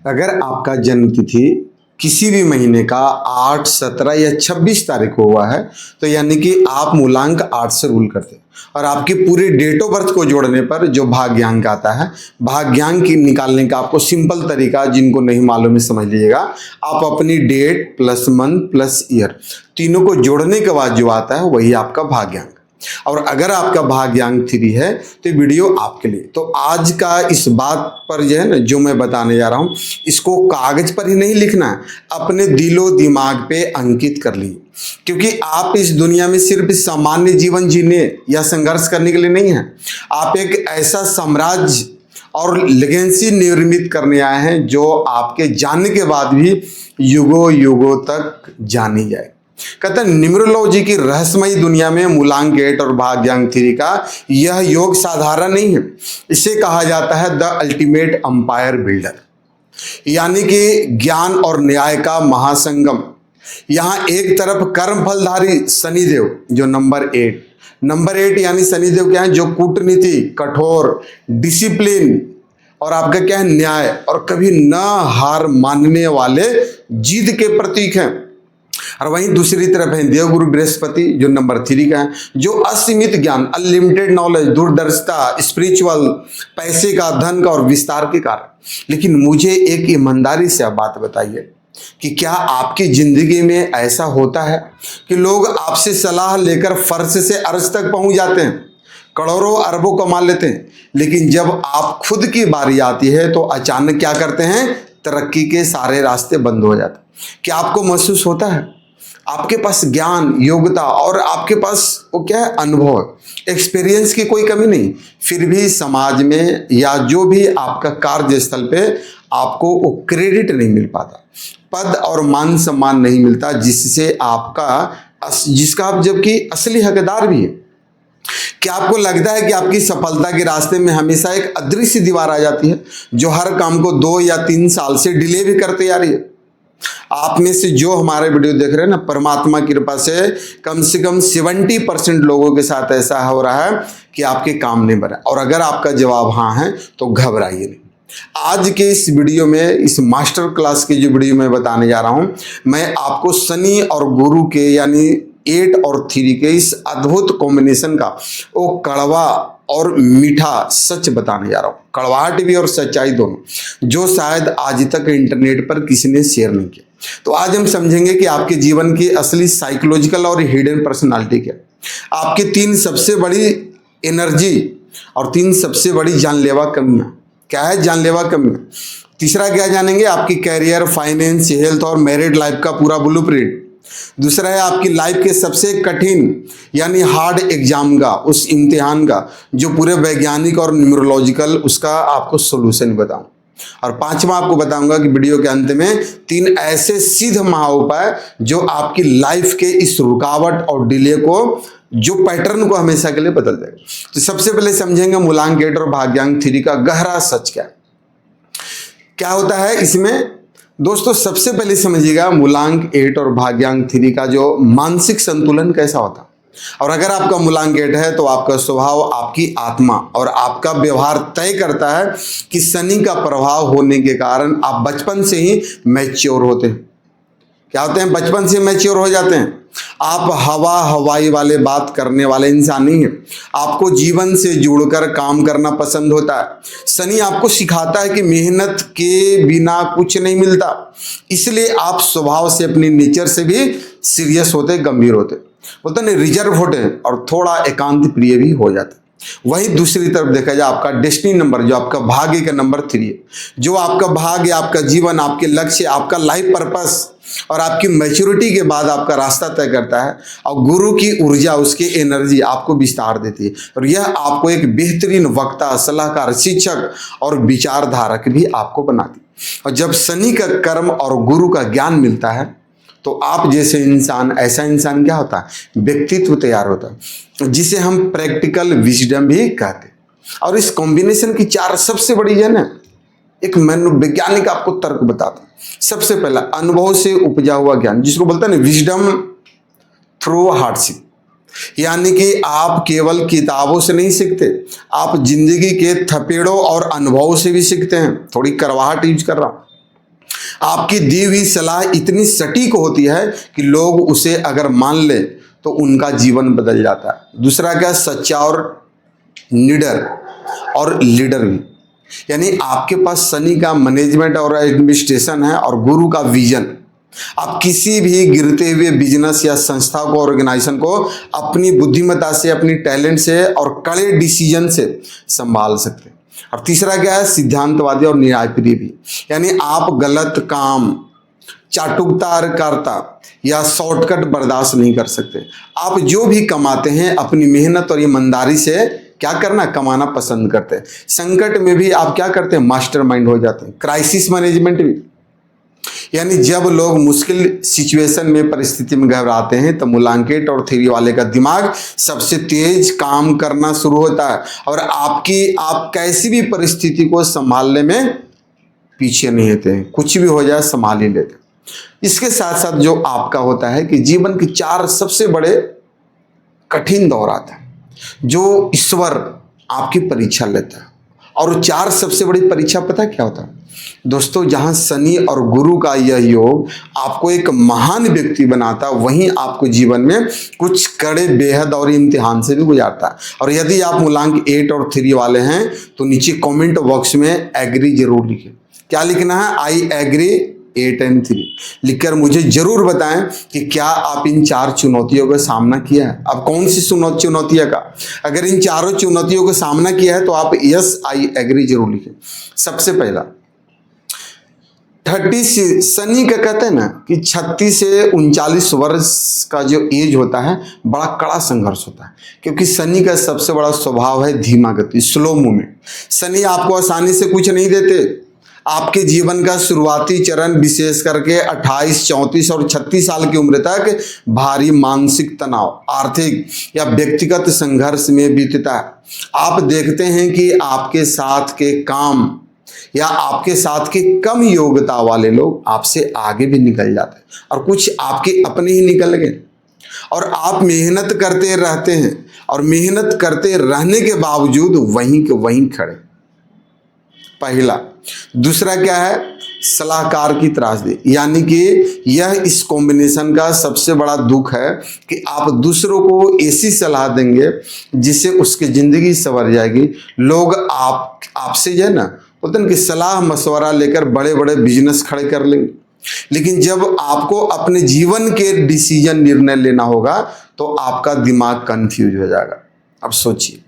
अगर आपका जन्म तिथि किसी भी महीने का 8, 17 या 26 तारीख को हुआ है तो यानी कि आप मूलांक 8 से रूल करते हैं। और आपकी पूरी डेट ऑफ बर्थ को जोड़ने पर जो भाग्यांक आता है, भाग्यांक की निकालने का आपको सिंपल तरीका, जिनको नहीं मालूम है समझ लीजिएगा। आप अपनी date plus month plus year तीनों को जोड़ने के बाद जो आता है वही आपका भाग्यांक। और अगर आपका भाग्यांक 3 है तो वीडियो आपके लिए। तो आज का इस बात पर जो है ना, जो मैं बताने जा रहा हूं, इसको कागज पर ही नहीं लिखना है, अपने दिलो दिमाग पे अंकित कर लीजिए। क्योंकि आप इस दुनिया में सिर्फ सामान्य जीवन जीने या संघर्ष करने के लिए नहीं है, आप एक ऐसा साम्राज्य और लेगेंसी निर्मित करने आए हैं जो आपके जानने के बाद भी युगों युगों तक जानी जाए। कहते हैं न्यूमरोलॉजी की रहस्यमयी दुनिया में मूलांक 8 और भाग्यांक 3 का यह योग साधारण नहीं है। इसे कहा जाता है द अल्टीमेट अंपायर बिल्डर, यानी कि ज्ञान और न्याय का महासंगम। यहां एक तरफ कर्म फलधारी शनिदेव जो नंबर 8 यानी शनिदेव क्या है, जो कूटनीति, कठोर, डिसिप्लिन और आपका क्या है, न्याय और कभी न हार मानने वाले जीत के प्रतीक हैं। और वहीं दूसरी तरफ है देवगुरु बृहस्पति जो नंबर 3 का है, जो असीमित ज्ञान, अनलिमिटेड नॉलेज, दूरदर्शिता, स्पिरिचुअल, पैसे का, धन का और विस्तार के कारण। लेकिन मुझे एक ईमानदारी से आप बात बताइए कि क्या आपकी जिंदगी में ऐसा होता है कि लोग आपसे सलाह लेकर फर्श से अर्श तक पहुंच जाते हैं, करोड़ों अरबों कमा लेते हैं, लेकिन जब आप खुद की बारी आती है तो अचानक क्या करते हैं, तरक्की के सारे रास्ते बंद हो जाते हैं। क्या आपको महसूस होता है आपके पास ज्ञान, योग्यता और आपके पास वो क्या है, अनुभव, एक्सपीरियंस की कोई कमी नहीं, फिर भी समाज में या जो भी आपका कार्यस्थल पे आपको वो क्रेडिट नहीं मिल पाता, पद और मान सम्मान नहीं मिलता जिसका आप जबकि असली हकदार भी है। क्या आपको लगता है कि आपकी सफलता के रास्ते में हमेशा एक अदृश्य दीवार आ जाती है जो हर काम को 2 या 3 साल से डिले भी करते आ रही है? आप में से जो हमारे वीडियो देख रहे हैं ना, परमात्मा की कृपा से कम 70% लोगों के साथ ऐसा हो रहा है कि आपके काम नहीं बना। और अगर आपका जवाब हाँ है तो घबराइए नहीं। आज के इस वीडियो में, इस मास्टर क्लास की जो वीडियो मैं बताने जा रहा हूं, मैं आपको शनि और गुरु के यानी 8 और 3 के इस अद्भुत कॉम्बिनेशन का वो कड़वा और मीठा सच बताने जा रहा हूं, कड़वाहट भी और सच्चाई दोनों, जो शायद आज तक इंटरनेट पर किसी ने शेयर नहीं किया। तो आज हम समझेंगे कि आपके जीवन की असली साइकोलॉजिकल और हिडन पर्सनालिटी क्या, आपकी 3 सबसे बड़ी एनर्जी और 3 सबसे बड़ी जानलेवा कमियां क्या है, जानलेवा कमियां। तीसरा क्या जानेंगे, आपकी कैरियर, फाइनेंस, हेल्थ और मैरिड लाइफ का पूरा ब्लूप्रिंट। दूसरा है आपकी लाइफ के सबसे कठिन यानी हार्ड एग्जाम का, उस इम्तिहान का जो पूरे वैज्ञानिक और न्यूमरोलॉजिकल, उसका आपको सोल्यूशन बताऊं। और 5वां आपको बताऊंगा कि वीडियो के अंत में 3 ऐसे सिद्ध महा उपाय जो आपकी लाइफ के इस रुकावट और डिले को, जो पैटर्न को हमेशा के लिए बदल देगा। तो सबसे पहले समझेंगे मूलांक 8 और भाग्यांक 3 का गहरा सच क्या होता है इसमें। दोस्तों सबसे पहले समझिएगा मूलांक 8 और भाग्यांक 3 का जो मानसिक संतुलन कैसा होता है। और अगर आपका मूलांक 8 है तो आपका स्वभाव, आपकी आत्मा और आपका व्यवहार तय करता है कि शनि का प्रभाव होने के कारण आप बचपन से ही मैच्योर होते हैं। क्या होते हैं, बचपन से मैच्योर हो जाते हैं। आप हवाई वाले बात करने वाले इंसान नहीं है, आपको जीवन से जुड़कर काम करना पसंद होता है। शनि आपको सिखाता है कि मेहनत के बिना कुछ नहीं मिलता, इसलिए आप स्वभाव से, अपनी नेचर से भी सीरियस होते, गंभीर होते, बोलते नहीं, रिजर्व होते और थोड़ा एकांत प्रिय भी हो जाते। वही दूसरी तरफ देखा जाए आपका डेस्टिनी नंबर, जो आपका भाग्य का नंबर 3 है, जो आपका भाग्य, आपका जीवन, आपके लक्ष्य, आपका लाइफ पर्पस और आपकी मैच्योरिटी के बाद आपका रास्ता तय करता है। और गुरु की ऊर्जा, उसकी एनर्जी आपको विस्तार देती है और यह आपको एक बेहतरीन वक्ता, सलाहकार, शिक्षक और विचारधारक भी आपको बनाती है। और जब शनि का कर्म और गुरु का ज्ञान मिलता है तो आप जैसे इंसान, ऐसा इंसान क्या होता है, व्यक्तित्व तैयार होता है, जिसे हम प्रैक्टिकल विजडम भी कहते हैं। और इस कॉम्बिनेशन की 4 सबसे बड़ी है ना, एक मनोवैज्ञानिक आपको तर्क बताता है। सबसे पहला, अनुभव से उपजा हुआ ज्ञान, जिसको बोलते हैं ना विजडम थ्रू हार्डशिप, यानी कि आप केवल किताबों से नहीं सीखते, आप जिंदगी के थपेड़ों और अनुभव से भी सीखते हैं। थोड़ी करवाहट यूज कर रहा हूं। आपकी दी हुई सलाह इतनी सटीक होती है कि लोग उसे अगर मान ले तो उनका जीवन बदल जाता है। दूसरा क्या, सच्चा और निडर और लीडर भी, यानी आपके पास शनि का मैनेजमेंट और एडमिनिस्ट्रेशन है और गुरु का विजन। आप किसी भी गिरते हुए बिजनेस या संस्था को, ऑर्गेनाइजेशन को अपनी बुद्धिमत्ता से, अपनी टैलेंट से और कड़े डिसीजन से संभाल सकते हैं। और तीसरा क्या है, सिद्धांतवादी और न्यायप्रिय भी, यानी आप गलत काम, चाटुकारता या शॉर्टकट बर्दाश्त नहीं कर सकते। आप जो भी कमाते हैं अपनी मेहनत और ईमानदारी से क्या करना, कमाना पसंद करते हैं। संकट में भी आप क्या करते हैं, मास्टरमाइंड हो जाते हैं। क्राइसिस मैनेजमेंट भी, यानी जब लोग मुश्किल सिचुएशन में, परिस्थिति में घबराते हैं तो मूल्यांकन और थ्योरी वाले का दिमाग सबसे तेज काम करना शुरू होता है और आप कैसी भी परिस्थिति को संभालने में पीछे नहीं होते हैं। कुछ भी हो जाए संभाल ही लेते हैं। इसके साथ साथ जो आपका होता है कि जीवन के 4 सबसे बड़े कठिन दौर आते हैं जो ईश्वर आपकी परीक्षा लेता है। और 4 सबसे बड़ी परीक्षा पता क्या होता है दोस्तों, जहां शनि और गुरु का यह योग आपको एक महान व्यक्ति बनाता है, वहीं आपको जीवन में कुछ कड़े बेहद और इम्तिहान से भी गुजारता है। और यदि आप मूलांक 8 और 3 वाले हैं तो नीचे कमेंट बॉक्स में एग्री जरूर लिखें। क्या लिखना है, आई एग्री 8 and 3 लिखकर मुझे जरूर बताएं कि क्या आप इन 4 चुनौतियों का सामना किया है। अब कौन सी चुनौतियों का, अगर इन 4 चुनौतियों का सामना किया है तो आप यस आई एग्री जरूर लिखें। सबसे पहला 30 शनि का कहते हैं ना कि 36 से 39 वर्ष का जो एज होता है बड़ा कड़ा संघर्ष होता है, क्योंकि शनि का सबसे बड़ा स्वभाव है धीमा गति, स्लो मूवमेंट। शनि आपको आसानी से कुछ नहीं देते। आपके जीवन का शुरुआती चरण विशेष करके 28, 34 और 36 साल की उम्र तक भारी मानसिक तनाव, आर्थिक या व्यक्तिगत संघर्ष में बीतता है। आप देखते हैं कि आपके साथ के काम या आपके साथ के कम योग्यता वाले लोग आपसे आगे भी निकल जाते हैं और कुछ आपके अपने ही निकल गए। और आप मेहनत करते रहते हैं और मेहनत करते रहने के बावजूद वहीं के वहीं खड़े, पहला। दूसरा क्या है, सलाहकार की त्रासदी, यानी कि यह इस कॉम्बिनेशन का सबसे बड़ा दुख है कि आप दूसरों को ऐसी सलाह देंगे जिससे उसकी जिंदगी संवर जाएगी। लोग आपसे जो है ना बोलते हैं कि सलाह मशवरा लेकर बड़े बड़े बिजनेस खड़े कर लेंगे, लेकिन जब आपको अपने जीवन के डिसीजन, निर्णय लेना होगा तो आपका दिमाग कंफ्यूज हो जाएगा। अब सोचिए,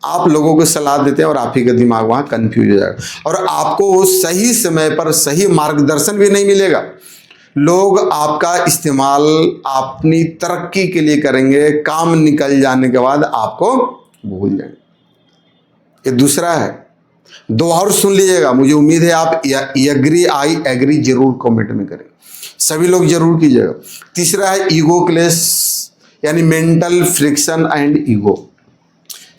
आप लोगों को सलाह देते हैं और आप ही का दिमाग वहां कंफ्यूज हो जाएगा और आपको सही समय पर सही मार्गदर्शन भी नहीं मिलेगा। लोग आपका इस्तेमाल अपनी तरक्की के लिए करेंगे, काम निकल जाने के बाद आपको भूल जाएंगे। ये दूसरा है। 2 और सुन लीजिएगा, मुझे उम्मीद है आप एग्री आई एग्री जरूर कमेंट में करें, सभी लोग जरूर कीजिएगा। तीसरा है ईगो क्लेश, यानी mental friction and ego.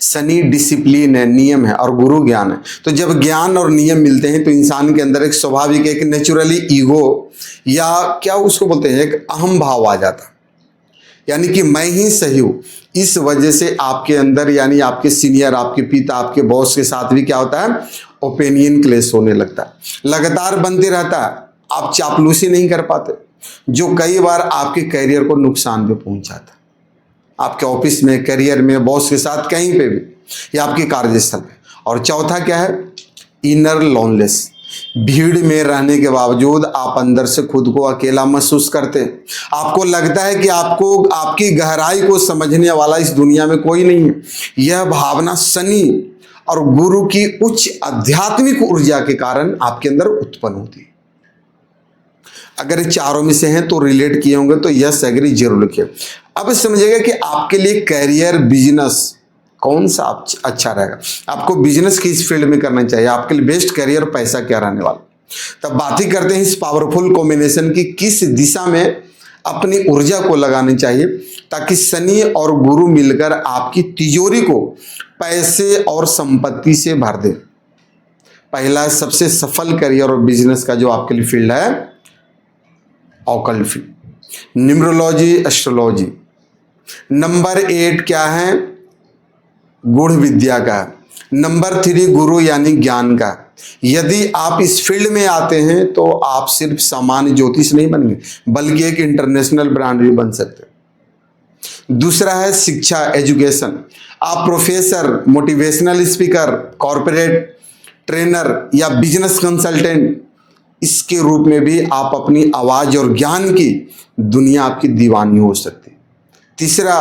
Shani discipline है, नियम है और गुरु ज्ञान है। तो जब ज्ञान और नियम मिलते हैं तो इंसान के अंदर एक स्वाभाविक, एक नेचुरली ईगो या क्या उसको बोलते हैं, एक अहम भाव आ जाता, यानी कि मैं ही सही हूं। इस वजह से आपके अंदर, यानी आपके सीनियर, आपके पिता, आपके बॉस के साथ भी क्या होता है, ओपिनियन क्लेश होने लगता है, लगातार बनते रहता है। आप चापलूसी नहीं कर पाते, जो कई बार आपके करियर को नुकसान भी पहुंचाता है। आपके ऑफिस में, करियर में, बॉस के साथ, कहीं पे भी, या आपके कार्यस्थल पे। और चौथा क्या है, इनर लोनलेस। भीड़ में रहने के बावजूद आप अंदर से खुद को अकेला महसूस करते हैं। आपको लगता है कि आपकी गहराई को समझने वाला इस दुनिया में कोई नहीं है। यह भावना शनि और गुरु की उच्च आध्यात्मिक ऊर्जा के कारण आपके अंदर उत्पन्न होती है। अगर चारों में से हैं तो रिलेट किए होंगे तो यस एग्री जरूर लिखिए। अब समझिएगा कि आपके लिए कैरियर, बिजनेस कौन सा अच्छा रहेगा। आपको बिजनेस किस फील्ड में करना चाहिए, आपके लिए बेस्ट कैरियर, पैसा क्या रहने वाला। तब बात ही करते हैं इस पावरफुल कॉम्बिनेशन की, किस दिशा में अपनी ऊर्जा को लगानी चाहिए ताकि शनि और गुरु मिलकर आपकी तिजोरी को पैसे और संपत्ति से भर दे। पहला सबसे सफल करियर और बिजनेस का जो आपके लिए फील्ड है, occult field, numerology, astrology. Number 8 क्या है, गुण विद्या का। नंबर 3 गुरु यानी ज्ञान का। यदि आप इस फील्ड में आते हैं तो आप सिर्फ सामान्य ज्योतिष नहीं बनेंगे, बल्कि एक इंटरनेशनल ब्रांड भी बन सकते हैं। दूसरा है शिक्षा, एजुकेशन। आप professor, motivational speaker, corporate trainer या बिजनेस कंसल्टेंट, इसके रूप में भी आप अपनी आवाज और ज्ञान की दुनिया आपकी दीवानी हो सकती है। तीसरा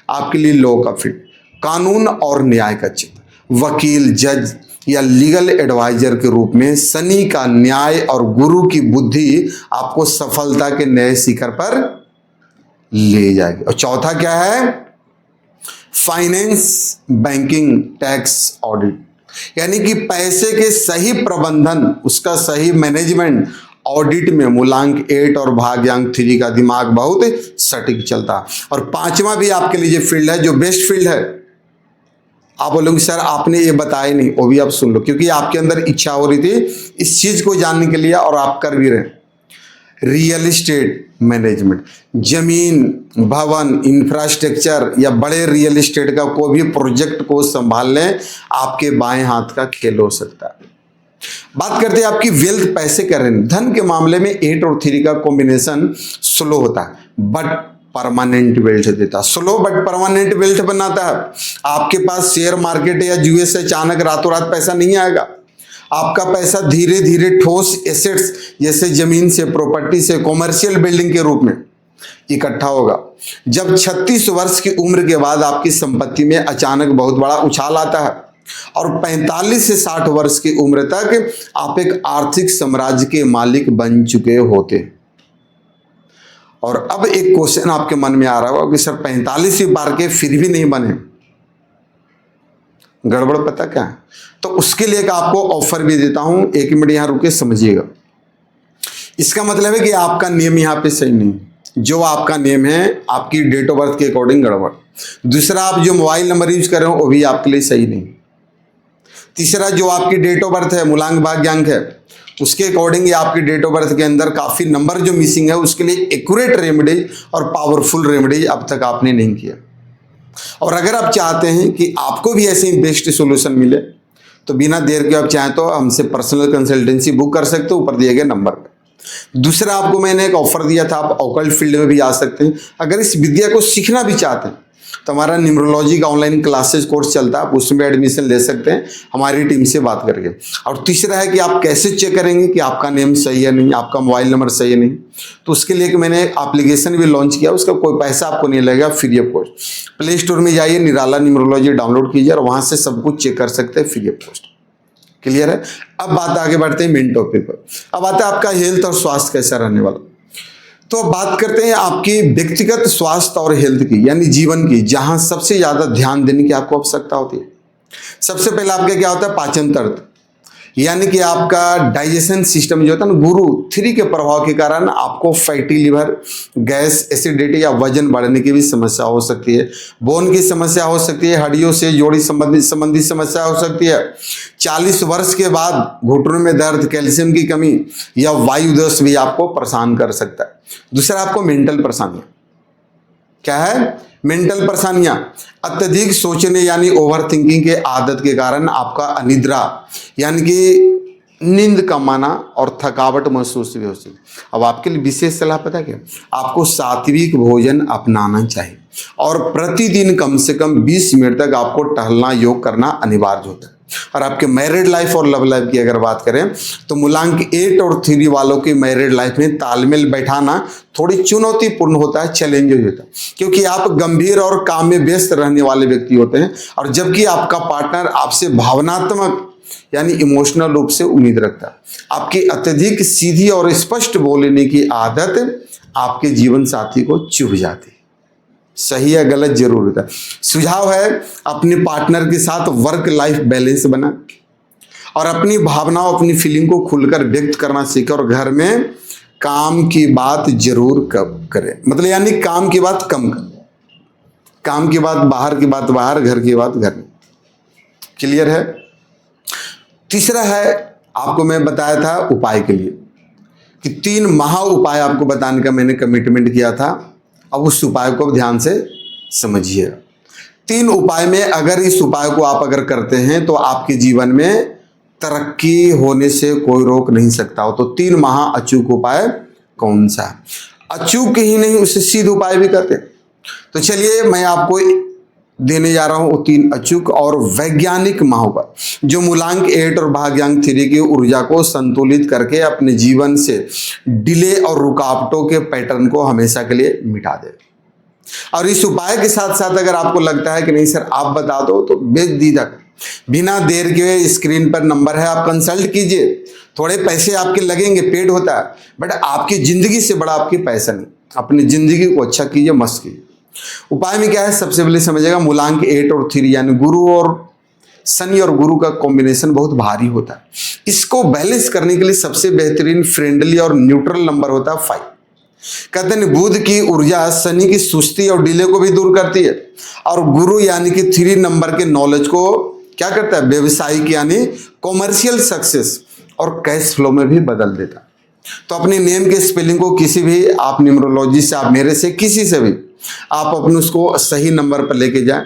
आपके लिए लॉ का फील्ड, कानून और न्याय का क्षेत्र। वकील, जज या लीगल एडवाइजर के रूप में शनि का न्याय और गुरु की बुद्धि आपको सफलता के नए शिखर पर ले जाएगी। और चौथा क्या है? फाइनेंस, बैंकिंग, टैक्स, ऑडिट, यानी कि पैसे के सही प्रबंधन, उसका सही मैनेजमेंट, ऑडिट में मूलांक 8 और भाग्यांक 3 का दिमाग बहुत सटीक चलता। और पांचवा भी आपके लिए फील्ड है जो बेस्ट फील्ड है। आप बोलोगे सर आपने ये बताया नहीं, वो भी आप सुन लो, क्योंकि आपके अंदर इच्छा हो रही थी इस चीज को जानने के लिए और आप कर भी रहे। रियल एस्टेट मैनेजमेंट, जमीन, भवन, इंफ्रास्ट्रक्चर या बड़े रियल एस्टेट का कोई भी प्रोजेक्ट को संभालने आपके बाएं हाथ का खेल हो सकता है। बात करते हैं आपकी वेल्थ, पैसे का रेंज। धन के मामले में 8 और 3 का कॉम्बिनेशन स्लो होता है बट परमानेंट वेल्थ देता है। स्लो बट परमानेंट वेल्थ बनाता है। आपके पास शेयर मार्केट या जुए से अचानक रातों रात पैसा नहीं आएगा। आपका पैसा धीरे धीरे ठोस एसेट्स जैसे जमीन से, प्रॉपर्टी से, कॉमर्शियल बिल्डिंग के रूप में इकट्ठा होगा। जब 36 वर्ष की उम्र के बाद आपकी संपत्ति में अचानक बहुत बड़ा उछाल आता है और 45 से 60 वर्ष की उम्र तक आप एक आर्थिक साम्राज्य के मालिक बन चुके होते हैं। और अब एक क्वेश्चन आपके मन में आ रहा होगा कि सर 45 बार के फिर भी नहीं बने, गड़बड़ पता क्या है? तो उसके लिए एक आपको ऑफर भी देता हूं, 1 मिनट यहां रुके समझिएगा। इसका मतलब है कि आपका नेम यहां पे सही नहीं, जो आपका नेम है आपकी डेट ऑफ बर्थ के अकॉर्डिंग गड़बड़। दूसरा, आप जो मोबाइल नंबर यूज कर रहे हो वो भी आपके लिए सही नहीं। तीसरा, जो आपकी डेट ऑफ बर्थ है, मूलांक भाग्यांक है, उसके अकॉर्डिंग आपकी डेट ऑफ बर्थ के अंदर काफी नंबर जो मिसिंग है, उसके लिए एक्यूरेट रेमेडी और पावरफुल रेमेडी अब तक आपने नहीं किया। और अगर आप चाहते हैं कि आपको भी ऐसे ही बेस्ट सोल्यूशन मिले तो बिना देर के आप चाहें तो हमसे पर्सनल कंसल्टेंसी बुक कर सकते हो ऊपर दिए गए नंबर पर। दूसरा, आपको मैंने एक ऑफर दिया था, आप ऑकल्ट फील्ड में भी आ सकते हैं। अगर इस विद्या को सीखना भी चाहते हैं तो हमारा न्यूमरोलॉजी का ऑनलाइन क्लासेस कोर्स चलता है, आप उसमें एडमिशन ले सकते हैं हमारी टीम से बात करके। और तीसरा है कि आप कैसे चेक करेंगे कि आपका नेम सही है नहीं, आपका मोबाइल नंबर सही है नहीं, तो उसके लिए कि मैंने एप्लीकेशन भी लॉन्च किया, उसका कोई पैसा आपको नहीं लगेगा, free of cost. Play store में जाइए, निराला न्यूमरोलॉजी डाउनलोड कीजिए और वहां से सब कुछ चेक कर सकते हैं फ्री ऑफ कॉस्ट। क्लियर है? अब बात आगे बढ़ते हैं मेन टॉपिक पर। अब आता है आपका हेल्थ और स्वास्थ्य कैसा रहने वाला। तो बात करते हैं आपकी व्यक्तिगत स्वास्थ्य और हेल्थ की, यानी जीवन की, जहां सबसे ज्यादा ध्यान देने की आपको आवश्यकता होती है। सबसे पहले आपका क्या होता है? पाचन तंत्र, यानी कि आपका डाइजेशन सिस्टम जो होता है ना, गुरु 3 के प्रभाव के कारण आपको फैटी लिवर, गैस, एसिडिटी या वजन बढ़ने की भी समस्या हो सकती है। बोन की समस्या हो सकती है, हड्डियों से जोड़ी संबंधी समस्या हो सकती है। 40 वर्ष के बाद घुटनों में दर्द, कैल्शियम की कमी या वायु दोष भी आपको परेशान कर सकता है। दूसरा, आपको मेंटल परेशानियां। क्या है? मेंटल परेशानियां। अत्यधिक सोचने यानी ओवर थिंकिंग के आदत के कारण आपका अनिद्रा यानी कि नींद कम आना और थकावट महसूस भी हो सकती है। अब आपके लिए विशेष सलाह पता क्या? आपको सात्विक भोजन अपनाना चाहिए और प्रतिदिन कम से कम 20 मिनट तक आपको टहलना, योग करना अनिवार्य होता है। और आपके मैरिड लाइफ और लव लाइफ की अगर बात करें तो मूलांक 8 और 3 वालों की मैरिड लाइफ में तालमेल बैठाना थोड़ी चुनौतीपूर्ण होता है, चैलेंजिंग होता है, क्योंकि आप गंभीर और काम में व्यस्त रहने वाले व्यक्ति होते हैं और जबकि आपका पार्टनर आपसे भावनात्मक यानी इमोशनल रूप से उम्मीद रखता है। आपकी अत्यधिक सीधी और स्पष्ट बोलने की आदत आपके जीवन साथी को चुभ जाती है। सही या गलत जरूर होता है। सुझाव है अपने पार्टनर के साथ वर्क लाइफ बैलेंस बना और अपनी भावनाओं, अपनी फीलिंग को खुलकर व्यक्त करना सीखे और घर में काम की बात जरूर करें, मतलब यानी काम की बात कम करें, काम की बात बाहर की बात बाहर, घर की बात घर में। क्लियर है? तीसरा है, आपको मैं बताया था उपाय के लिए कि 3 महा उपाय आपको बताने का मैंने कमिटमेंट किया था। अब उस उपाय को ध्यान से समझिए। 3 उपाय में अगर इस उपाय को आप अगर करते हैं तो आपके जीवन में तरक्की होने से कोई रोक नहीं सकता हो। तो 3 महा अचूक उपाय कौन सा है? अचूक ही नहीं, उससे सिद्ध उपाय भी करते हैं। तो चलिए मैं आपको देने जा रहा हूं वो 3 अचूक और वैज्ञानिक महाउपाय जो मूलांक 8 और भाग्यांक 3 की ऊर्जा को संतुलित करके अपने जीवन से डिले और रुकावटों के पैटर्न को हमेशा के लिए मिटा दे। और इस उपाय के साथ साथ अगर आपको लगता है कि नहीं सर आप बता दो, तो बेझिझक बिना देर के स्क्रीन पर नंबर है, आप कंसल्ट कीजिए। थोड़े पैसे आपके लगेंगे, पेड होता है, बट आपकी जिंदगी से बड़ा आपकी पैसा नहीं। अपनी जिंदगी को अच्छा कीजिए, मस्त कीजिए। उपाय में क्या है, सबसे पहले समझिएगा मूलांक 8 और 3 यानी गुरु और शनि और गुरु का कॉम्बिनेशन बहुत भारी होता है। इसको बैलेंस करने के लिए सबसे बेहतरीन फ्रेंडली और न्यूट्रल नंबर होता है 5। कहते हैं बुध की ऊर्जा शनि की सुस्ती और डिले को भी दूर करती है, और गुरु यानी कि 3 नंबर के नॉलेज को क्या करता है, व्यवसायिक यानी कॉमर्शियल सक्सेस और कैश फ्लो में भी बदल देता है। तो अपने नेम के स्पेलिंग को किसी भी आप न्यूमरोलॉजी से, आप मेरे से, किसी से भी आप अपने उसको सही नंबर पर लेके जाएं।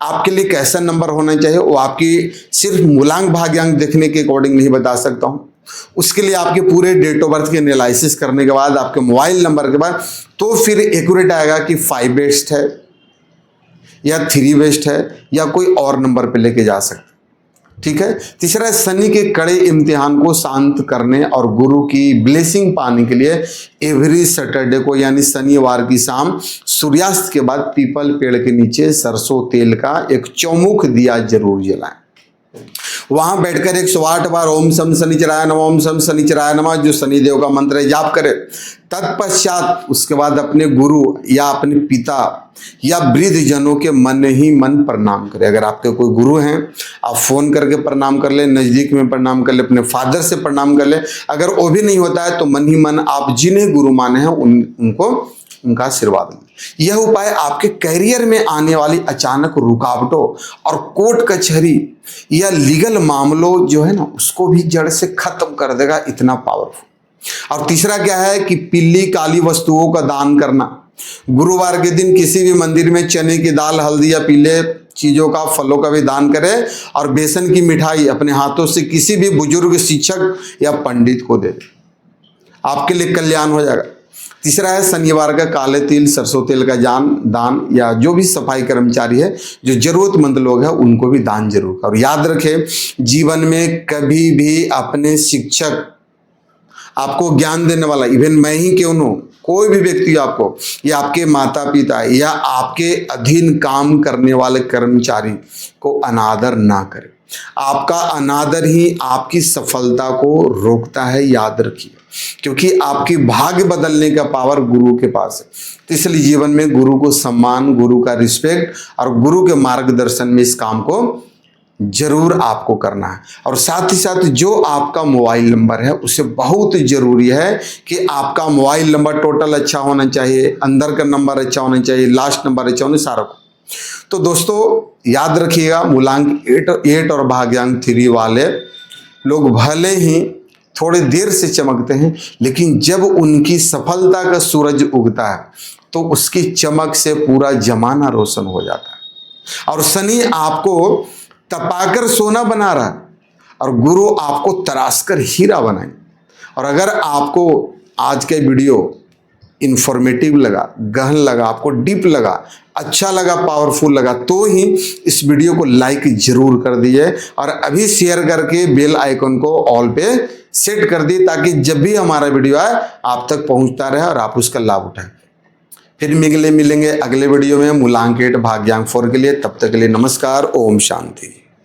आपके लिए कैसा नंबर होना चाहिए वो आपकी सिर्फ मूलांक भाग्यांक देखने के अकॉर्डिंग नहीं बता सकता हूं। उसके लिए आपके पूरे डेट ऑफ बर्थ के एनालिसिस करने के बाद, आपके मोबाइल नंबर के बाद, तो फिर एक्यूरेट आएगा कि 5 बेस्ट है या 3 बेस्ट है या कोई और नंबर पे लेके जा सकते। ठीक है। तीसरा, शनि के कड़े इम्तिहान को शांत करने और गुरु की ब्लेसिंग पाने के लिए एवरी सैटरडे को यानी शनिवार की शाम सूर्यास्त के बाद पीपल पेड़ के नीचे सरसों तेल का एक चौमुख दिया जरूर जलाएं। वहां बैठकर 108 बार ओम शम शनिचराय नमः, ओम शम शनिचराय नमः जो शनिदेव का मंत्र है जाप करें। तत्पश्चात उसके बाद अपने गुरु या अपने पिता या वृद्ध जनों के मन ही मन प्रणाम करें। अगर आपके कोई गुरु हैं आप फोन करके प्रणाम कर ले, नजदीक में प्रणाम कर ले, अपने फादर से प्रणाम कर ले। अगर वो भी नहीं होता है तो मन ही मन आप जिन्हें गुरु माने हैं उनको उनका आशीर्वाद लें। यह उपाय आपके करियर में आने वाली अचानक रुकावटों और कोर्ट कचहरी या लीगल मामलों जो है ना उसको भी जड़ से खत्म कर देगा, इतना पावरफुल। और तीसरा क्या है कि पीली काली वस्तुओं का दान करना। गुरुवार के दिन किसी भी मंदिर में चने की दाल, हल्दी या पीले चीजों का, फलों का भी दान करें, और बेसन की मिठाई अपने हाथों से किसी भी बुजुर्ग, शिक्षक या पंडित को दे दें, आपके लिए कल्याण हो जाएगा। तीसरा है शनिवार का काले तिल, सरसों तेल का दान या जो भी सफाई कर्मचारी है, जो जरूरतमंद लोग हैं उनको भी दान जरूर करो। और याद रखें जीवन में कभी भी अपने शिक्षक, आपको ज्ञान देने वाला, इवन मैं ही क्यों न हो, कोई भी व्यक्ति आपको या आपके माता पिता या आपके अधीन काम करने वाले कर्मचारी को अनादर ना करें। आपका अनादर ही आपकी सफलता को रोकता है, याद रखिए, क्योंकि आपकी भाग्य बदलने का पावर गुरु के पास है। तो इसलिए जीवन में गुरु को सम्मान, गुरु का रिस्पेक्ट और गुरु के मार्गदर्शन में इस काम को जरूर आपको करना है। और साथ ही साथ जो आपका मोबाइल नंबर है उसे बहुत जरूरी है कि आपका मोबाइल नंबर टोटल अच्छा होना चाहिए, अंदर का नंबर अच्छा होना चाहिए, लास्ट नंबर अच्छा होना, सारा को। तो दोस्तों याद रखिएगा मूलांक 8 और भाग्यांक 3 वाले लोग भले ही थोड़ी देर से चमकते हैं, लेकिन जब उनकी सफलता का सूरज उगता है तो उसकी चमक से पूरा जमाना रोशन हो जाता है। और शनि आपको तपाकर सोना बना रहा है और गुरु आपको तराशकर हीरा बनाएंगे। और अगर आपको आज का वीडियो इंफॉर्मेटिव लगा, गहन लगा, आपको डीप लगा, अच्छा लगा, पावरफुल लगा, तो ही इस वीडियो को लाइक जरूर कर दीजिए और अभी शेयर करके बेल आइकन को ऑल पे सेट कर दिए, ताकि जब भी हमारा वीडियो आए आप तक पहुंचता रहे और आप उसका लाभ उठाएं। फिर मिलेंगे अगले वीडियो में मूलांक 8 भाग्यांक 4 के लिए। तब तक के लिए नमस्कार, ओम शांति।